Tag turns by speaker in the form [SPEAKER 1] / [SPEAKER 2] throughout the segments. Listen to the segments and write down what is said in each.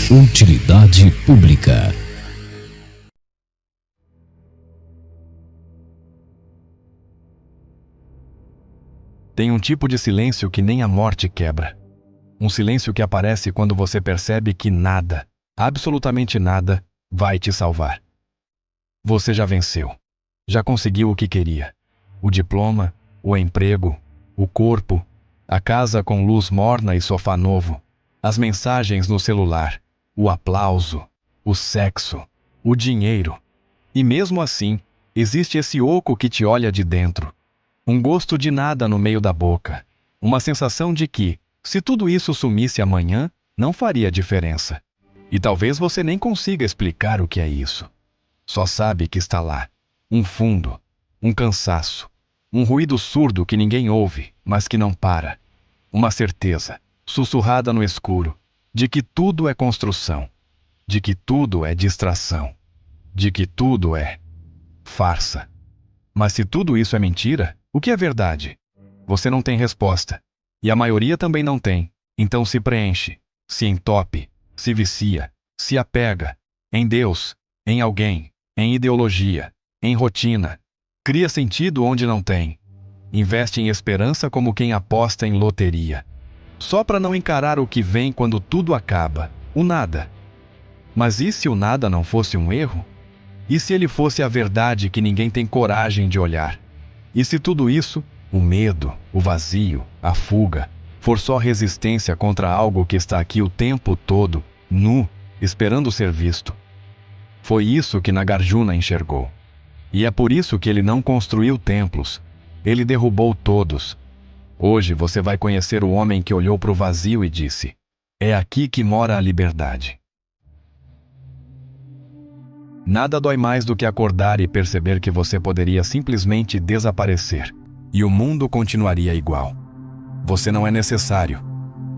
[SPEAKER 1] Utilidade pública.
[SPEAKER 2] Tem um tipo de silêncio que nem a morte quebra. Um silêncio que aparece quando você percebe que nada, absolutamente nada, vai te salvar. Você já venceu. Já conseguiu o que queria. O diploma, o emprego, o corpo, a casa com luz morna e sofá novo, as mensagens no celular, o aplauso, o sexo, o dinheiro. E mesmo assim, existe esse oco que te olha de dentro. Um gosto de nada no meio da boca. Uma sensação de que, se tudo isso sumisse amanhã, não faria diferença. E talvez você nem consiga explicar o que é isso. Só sabe que está lá. Um fundo, um cansaço, um ruído surdo que ninguém ouve, mas que não para. Uma certeza, sussurrada no escuro, de que tudo é construção, de que tudo é distração, de que tudo é farsa. Mas se tudo isso é mentira, o que é verdade? Você não tem resposta. E a maioria também não tem. Então se preenche, se entope, se vicia, se apega em Deus, em alguém, em ideologia, em rotina. Cria sentido onde não tem. Investe em esperança como quem aposta em loteria. Só para não encarar o que vem quando tudo acaba, o nada. Mas e se o nada não fosse um erro? E se ele fosse a verdade que ninguém tem coragem de olhar? E se tudo isso, o medo, o vazio, a fuga, for só resistência contra algo que está aqui o tempo todo, nu, esperando ser visto? Foi isso que Nagarjuna enxergou. E é por isso que ele não construiu templos. Ele derrubou todos. Hoje você vai conhecer o homem que olhou para o vazio e disse: é aqui que mora a liberdade. Nada dói mais do que acordar e perceber que você poderia simplesmente desaparecer, e o mundo continuaria igual. Você não é necessário.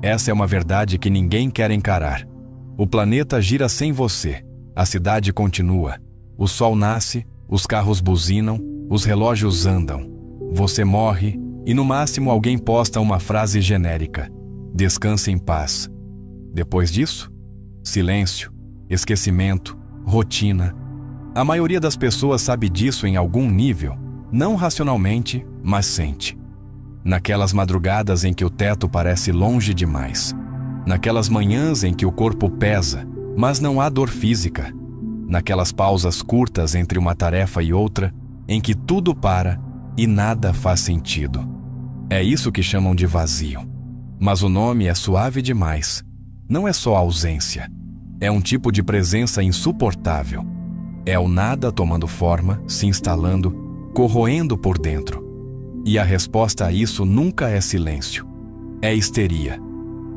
[SPEAKER 2] Essa é uma verdade que ninguém quer encarar. O planeta gira sem você, a cidade continua, o sol nasce, os carros buzinam, os relógios andam. Você morre, e no máximo alguém posta uma frase genérica: descanse em paz. Depois disso, silêncio, esquecimento, rotina. A maioria das pessoas sabe disso em algum nível, não racionalmente, mas sente. Naquelas madrugadas em que o teto parece longe demais. Naquelas manhãs em que o corpo pesa, mas não há dor física. Naquelas pausas curtas entre uma tarefa e outra, em que tudo para e nada faz sentido. É isso que chamam de vazio. Mas o nome é suave demais. Não é só ausência. É um tipo de presença insuportável. É o nada tomando forma, se instalando, corroendo por dentro. E a resposta a isso nunca é silêncio. É histeria.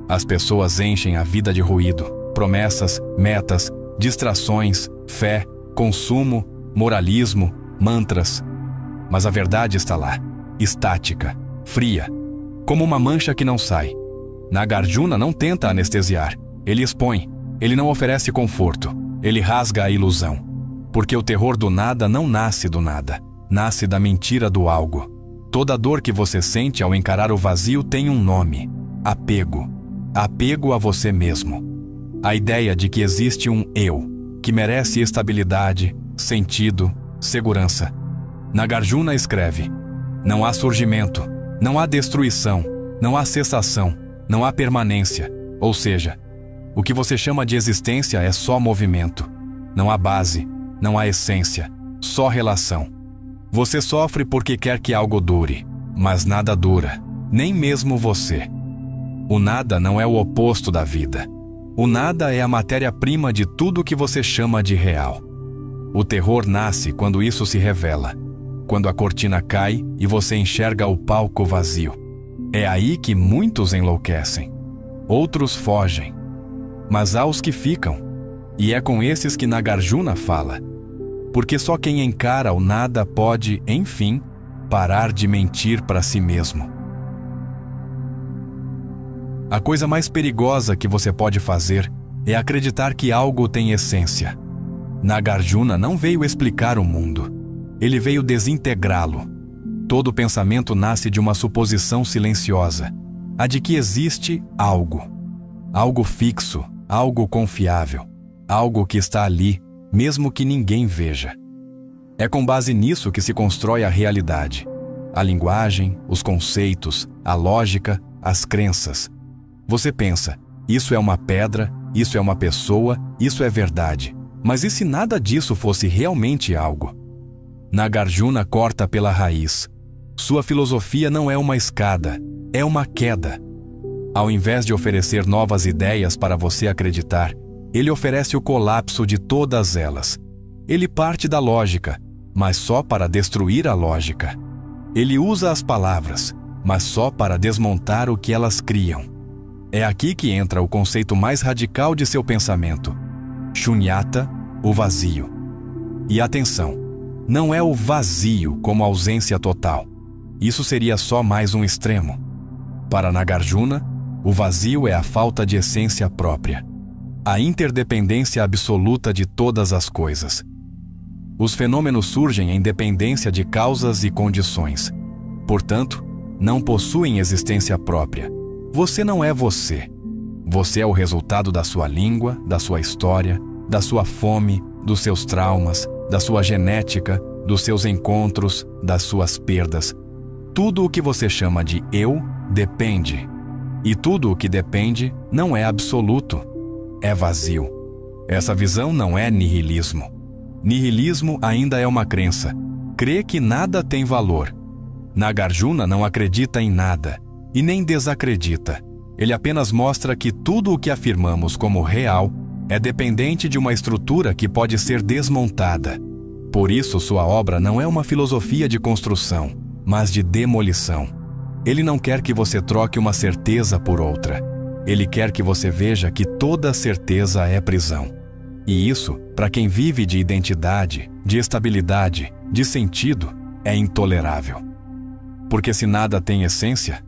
[SPEAKER 2] As pessoas enchem a vida de ruído, promessas, metas, distrações, fé, consumo, moralismo, mantras. Mas a verdade está lá, estática, fria, como uma mancha que não sai. Nagarjuna não tenta anestesiar, ele expõe, ele não oferece conforto, ele rasga a ilusão. Porque o terror do nada não nasce do nada, nasce da mentira do algo. Toda dor que você sente ao encarar o vazio tem um nome: apego. Apego a você mesmo. A ideia de que existe um eu, que merece estabilidade, sentido, segurança. Nagarjuna escreve: não há surgimento, não há destruição, não há cessação, não há permanência. Ou seja, o que você chama de existência é só movimento. Não há base, não há essência, só relação. Você sofre porque quer que algo dure, mas nada dura, nem mesmo você. O nada não é o oposto da vida. O nada é a matéria-prima de tudo que você chama de real. O terror nasce quando isso se revela, quando a cortina cai e você enxerga o palco vazio. É aí que muitos enlouquecem. Outros fogem. Mas há os que ficam. E é com esses que Nagarjuna fala. Porque só quem encara o nada pode, enfim, parar de mentir para si mesmo. A coisa mais perigosa que você pode fazer é acreditar que algo tem essência. Nagarjuna não veio explicar o mundo. Ele veio desintegrá-lo. Todo pensamento nasce de uma suposição silenciosa, a de que existe algo. Algo fixo, algo confiável, algo que está ali, mesmo que ninguém veja. É com base nisso que se constrói a realidade. A linguagem, os conceitos, a lógica, as crenças. Você pensa, isso é uma pedra, isso é uma pessoa, isso é verdade. Mas e se nada disso fosse realmente algo? Nagarjuna corta pela raiz. Sua filosofia não é uma escada, é uma queda. Ao invés de oferecer novas ideias para você acreditar, ele oferece o colapso de todas elas. Ele parte da lógica, mas só para destruir a lógica. Ele usa as palavras, mas só para desmontar o que elas criam. É aqui que entra o conceito mais radical de seu pensamento: Shunyata, o vazio. E atenção, não é o vazio como ausência total. Isso seria só mais um extremo. Para Nagarjuna, o vazio é a falta de essência própria, a interdependência absoluta de todas as coisas. Os fenômenos surgem em dependência de causas e condições. Portanto, não possuem existência própria. Você não é você. Você é o resultado da sua língua, da sua história, da sua fome, dos seus traumas, da sua genética, dos seus encontros, das suas perdas. Tudo o que você chama de eu depende. E tudo o que depende não é absoluto, é vazio. Essa visão não é nihilismo. Nihilismo ainda é uma crença. Crê que nada tem valor. Nagarjuna não acredita em nada e nem desacredita. Ele apenas mostra que tudo o que afirmamos como real é dependente de uma estrutura que pode ser desmontada. Por isso, sua obra não é uma filosofia de construção, mas de demolição. Ele não quer que você troque uma certeza por outra. Ele quer que você veja que toda certeza é prisão. E isso, para quem vive de identidade, de estabilidade, de sentido, é intolerável. Porque se nada tem essência,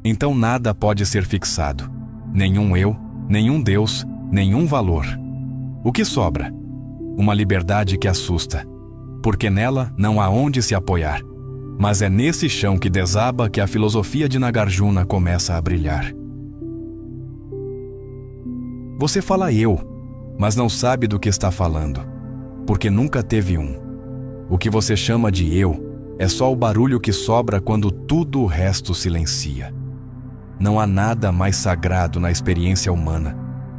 [SPEAKER 2] então nada pode ser fixado. Nenhum eu, nenhum Deus, nenhum valor. O que sobra? Uma liberdade que assusta, porque nela não há onde se apoiar. Mas é nesse chão que desaba que a filosofia de Nagarjuna começa a brilhar. Você fala eu, mas não sabe do que está falando, porque nunca teve um. O que você chama de eu é só o barulho que sobra quando tudo o resto silencia. Não há nada mais sagrado na experiência humana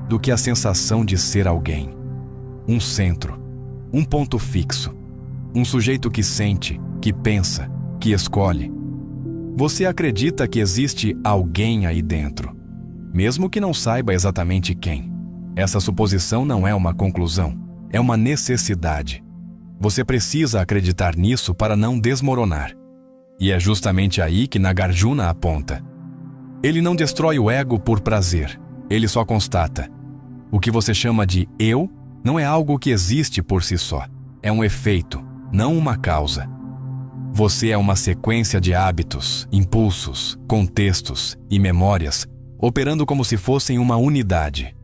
[SPEAKER 2] do que a sensação de ser alguém. Um centro, um ponto fixo, um sujeito que sente, que pensa, que escolhe. Você acredita que existe alguém aí dentro, mesmo que não saiba exatamente quem. Essa suposição não é uma conclusão, é uma necessidade. Você precisa acreditar nisso para não desmoronar. E é justamente aí que Nagarjuna aponta. Ele não destrói o ego por prazer, ele só constata. O que você chama de eu não é algo que existe por si só. É um efeito, não uma causa. Você é uma sequência de hábitos, impulsos, contextos e memórias, operando como se fossem uma unidade.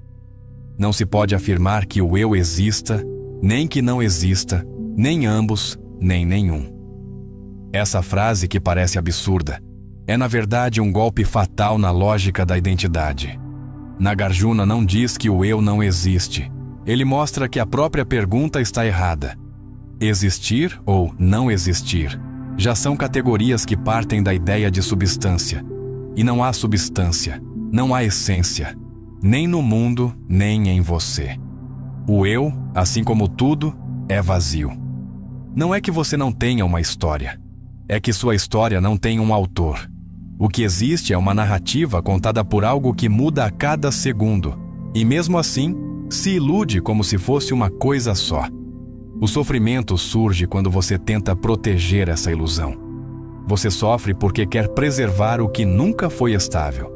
[SPEAKER 2] Não se pode afirmar que o eu exista, nem que não exista, nem ambos, nem nenhum. Essa frase, que parece absurda, é na verdade um golpe fatal na lógica da identidade. Nagarjuna não diz que o eu não existe. Ele mostra que a própria pergunta está errada. Existir ou não existir já são categorias que partem da ideia de substância. E não há substância, não há essência, nem no mundo, nem em você. O eu, assim como tudo, é vazio. Não é que você não tenha uma história, é que sua história não tem um autor. O que existe é uma narrativa contada por algo que muda a cada segundo, e mesmo assim, se ilude como se fosse uma coisa só. O sofrimento surge quando você tenta proteger essa ilusão. Você sofre porque quer preservar o que nunca foi estável.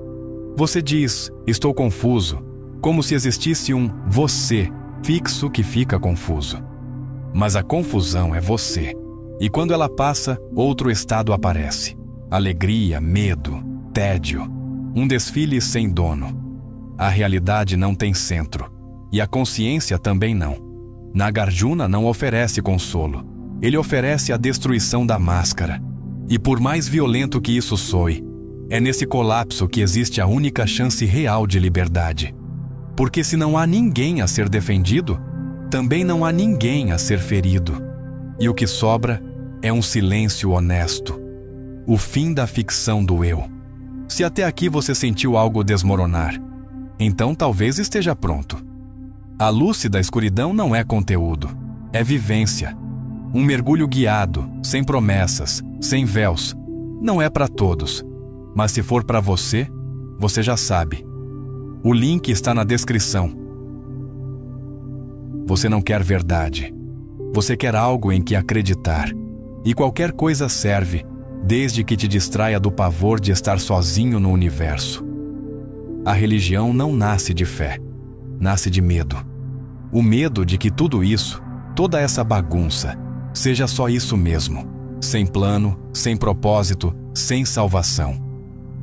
[SPEAKER 2] Você diz, estou confuso, como se existisse um você fixo que fica confuso. Mas a confusão é você, e quando ela passa, outro estado aparece. Alegria, medo, tédio, um desfile sem dono. A realidade não tem centro, e a consciência também não. Nagarjuna não oferece consolo, ele oferece a destruição da máscara. E por mais violento que isso soe, é nesse colapso que existe a única chance real de liberdade. Porque se não há ninguém a ser defendido, também não há ninguém a ser ferido. E o que sobra é um silêncio honesto. O fim da ficção do eu. Se até aqui você sentiu algo desmoronar, então talvez esteja pronto. A luz da escuridão não é conteúdo, é vivência. Um mergulho guiado, sem promessas, sem véus. Não é para todos, mas se for para você, você já sabe. O link está na descrição. Você não quer verdade. Você quer algo em que acreditar. E qualquer coisa serve, desde que te distraia do pavor de estar sozinho no universo. A religião não nasce de fé, nasce de medo. O medo de que tudo isso, toda essa bagunça, seja só isso mesmo, sem plano, sem propósito, sem salvação.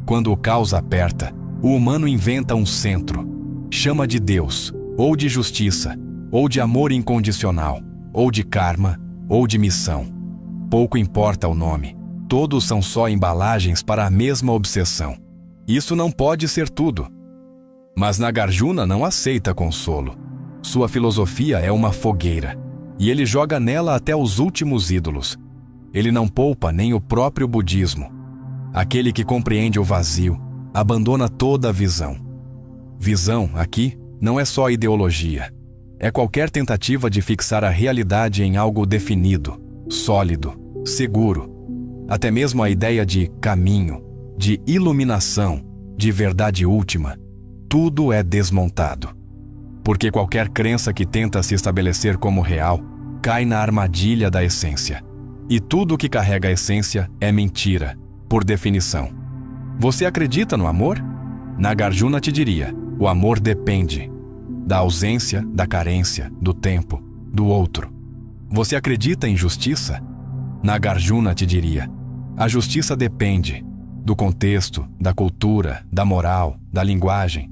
[SPEAKER 2] Quando o caos aperta, o humano inventa um centro, chama de Deus, ou de justiça, ou de amor incondicional, ou de karma, ou de missão. Pouco importa o nome, todos são só embalagens para a mesma obsessão. Isso não pode ser tudo. Mas Nagarjuna não aceita consolo. Sua filosofia é uma fogueira, e ele joga nela até os últimos ídolos. Ele não poupa nem o próprio budismo. Aquele que compreende o vazio, abandona toda a visão. Visão, aqui, não é só ideologia. É qualquer tentativa de fixar a realidade em algo definido, sólido, seguro. Até mesmo a ideia de caminho, de iluminação, de verdade última, tudo é desmontado. Porque qualquer crença que tenta se estabelecer como real, cai na armadilha da essência. E tudo que carrega a essência é mentira, por definição. Você acredita no amor? Nagarjuna te diria, o amor depende da ausência, da carência, do tempo, do outro. Você acredita em justiça? Nagarjuna te diria, a justiça depende do contexto, da cultura, da moral, da linguagem.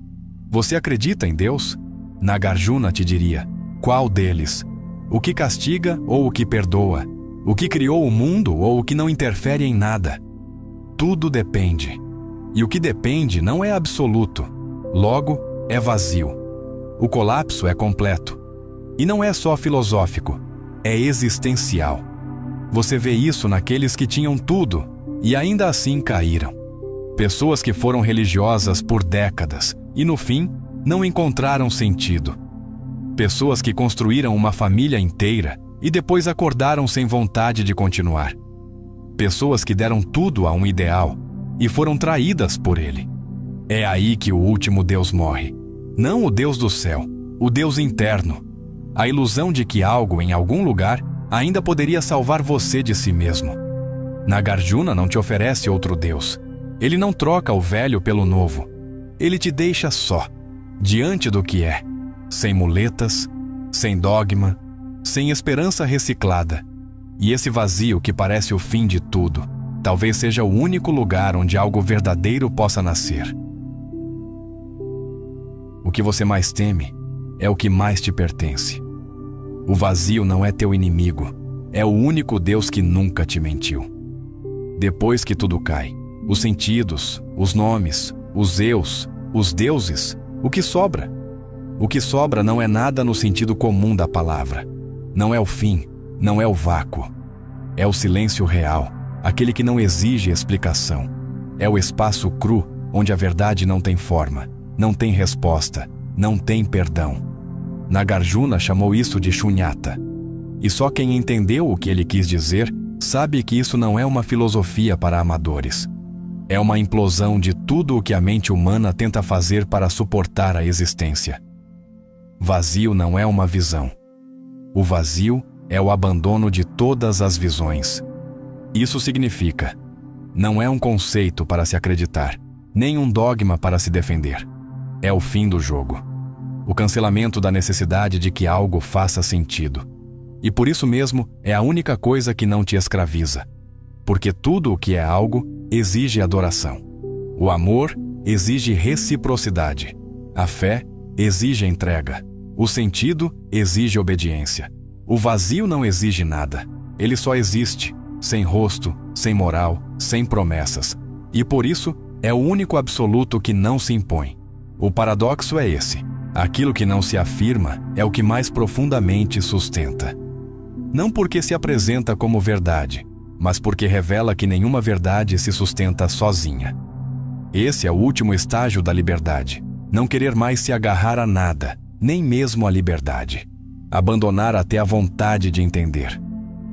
[SPEAKER 2] Você acredita em Deus? Nagarjuna te diria, qual deles? O que castiga ou o que perdoa? O que criou o mundo ou o que não interfere em nada? Tudo depende. E o que depende não é absoluto. Logo, é vazio. O colapso é completo. E não é só filosófico, é existencial. Você vê isso naqueles que tinham tudo e ainda assim caíram. Pessoas que foram religiosas por décadas e, no fim, não encontraram sentido. Pessoas que construíram uma família inteira e depois acordaram sem vontade de continuar. Pessoas que deram tudo a um ideal e foram traídas por ele. É aí que o último Deus morre. Não o Deus do céu, o Deus interno. A ilusão de que algo em algum lugar ainda poderia salvar você de si mesmo. Nagarjuna não te oferece outro Deus. Ele não troca o velho pelo novo. Ele te deixa só, diante do que é, sem muletas, sem dogma, sem esperança reciclada. E esse vazio que parece o fim de tudo, talvez seja o único lugar onde algo verdadeiro possa nascer. O que você mais teme é o que mais te pertence. O vazio não é teu inimigo, é o único Deus que nunca te mentiu. Depois que tudo cai, os sentidos, os nomes, os eus, os deuses, o que sobra? O que sobra não é nada no sentido comum da palavra. Não é o fim, não é o vácuo. É o silêncio real, aquele que não exige explicação. É o espaço cru, onde a verdade não tem forma, não tem resposta, não tem perdão. Nagarjuna chamou isso de shunyata. E só quem entendeu o que ele quis dizer sabe que isso não é uma filosofia para amadores. É uma implosão de tudo o que a mente humana tenta fazer para suportar a existência. Vazio não é uma visão. O vazio é o abandono de todas as visões. Isso significa, não é um conceito para se acreditar, nem um dogma para se defender. É o fim do jogo. O cancelamento da necessidade de que algo faça sentido. E por isso mesmo é a única coisa que não te escraviza. Porque tudo o que é algo exige adoração. O amor exige reciprocidade. A fé exige entrega. O sentido exige obediência. O vazio não exige nada. Ele só existe, sem rosto, sem moral, sem promessas. E por isso é o único absoluto que não se impõe. O paradoxo é esse. Aquilo que não se afirma é o que mais profundamente sustenta. Não porque se apresenta como verdade, mas porque revela que nenhuma verdade se sustenta sozinha. Esse é o último estágio da liberdade. Não querer mais se agarrar a nada, nem mesmo a liberdade. Abandonar até a vontade de entender.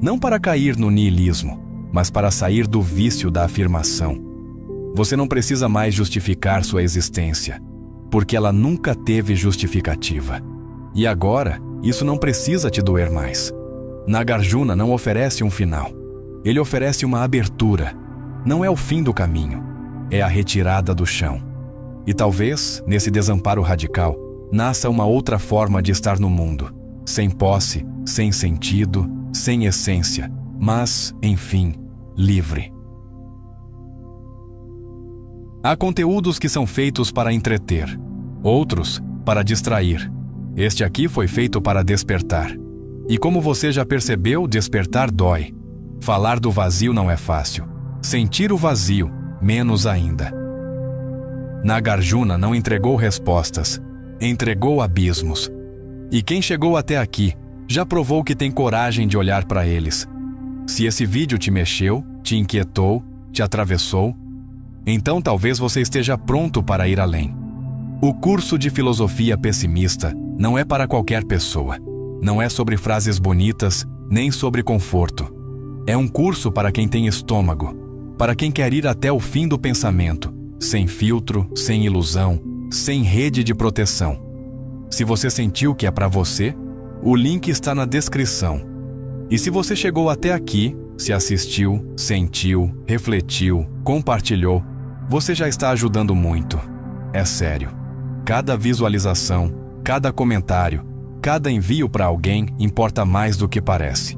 [SPEAKER 2] Não para cair no niilismo, mas para sair do vício da afirmação. Você não precisa mais justificar sua existência, porque ela nunca teve justificativa. E agora, isso não precisa te doer mais. Nagarjuna não oferece um final. Ele oferece uma abertura. Não é o fim do caminho, é a retirada do chão. E talvez, nesse desamparo radical, nasça uma outra forma de estar no mundo. Sem posse, sem sentido, sem essência, mas, enfim, livre. Há conteúdos que são feitos para entreter, outros para distrair. Este aqui foi feito para despertar. E como você já percebeu, despertar dói. Falar do vazio não é fácil. Sentir o vazio, menos ainda. Nagarjuna não entregou respostas, entregou abismos. E quem chegou até aqui já provou que tem coragem de olhar para eles. Se esse vídeo te mexeu, te inquietou, te atravessou, então talvez você esteja pronto para ir além. O curso de filosofia pessimista não é para qualquer pessoa. Não é sobre frases bonitas, nem sobre conforto. É um curso para quem tem estômago, para quem quer ir até o fim do pensamento, sem filtro, sem ilusão, sem rede de proteção. Se você sentiu que é para você, o link está na descrição. E se você chegou até aqui, se assistiu, sentiu, refletiu, compartilhou, você já está ajudando muito. É sério. Cada visualização, cada comentário, cada envio para alguém importa mais do que parece.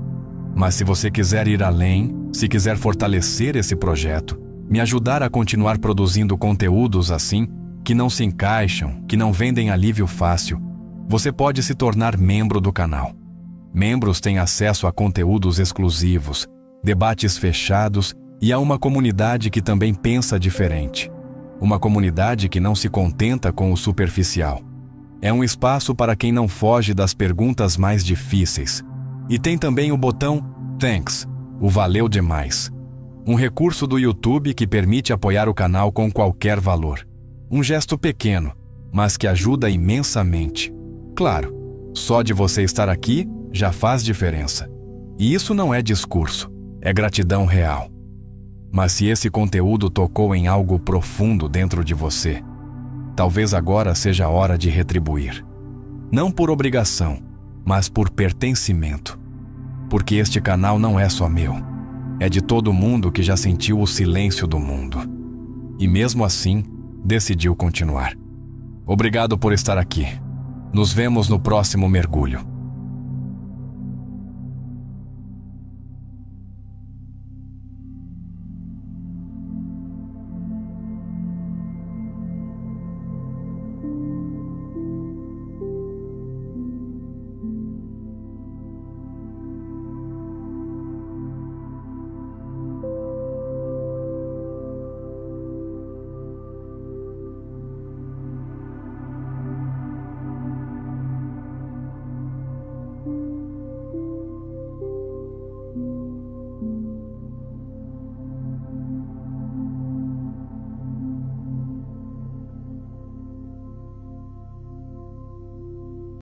[SPEAKER 2] Mas se você quiser ir além, se quiser fortalecer esse projeto, me ajudar a continuar produzindo conteúdos assim, que não se encaixam, que não vendem alívio fácil, você pode se tornar membro do canal. Membros têm acesso a conteúdos exclusivos, debates fechados e a uma comunidade que também pensa diferente. Uma comunidade que não se contenta com o superficial. É um espaço para quem não foge das perguntas mais difíceis. E tem também o botão Thanks, o valeu demais. Um recurso do YouTube que permite apoiar o canal com qualquer valor. Um gesto pequeno, mas que ajuda imensamente. Claro, só de você estar aqui já faz diferença. E isso não é discurso, é gratidão real. Mas se esse conteúdo tocou em algo profundo dentro de você, talvez agora seja a hora de retribuir. Não por obrigação, mas por pertencimento. Porque este canal não é só meu. É de todo mundo que já sentiu o silêncio do mundo. E mesmo assim, decidiu continuar. Obrigado por estar aqui. Nos vemos no próximo mergulho.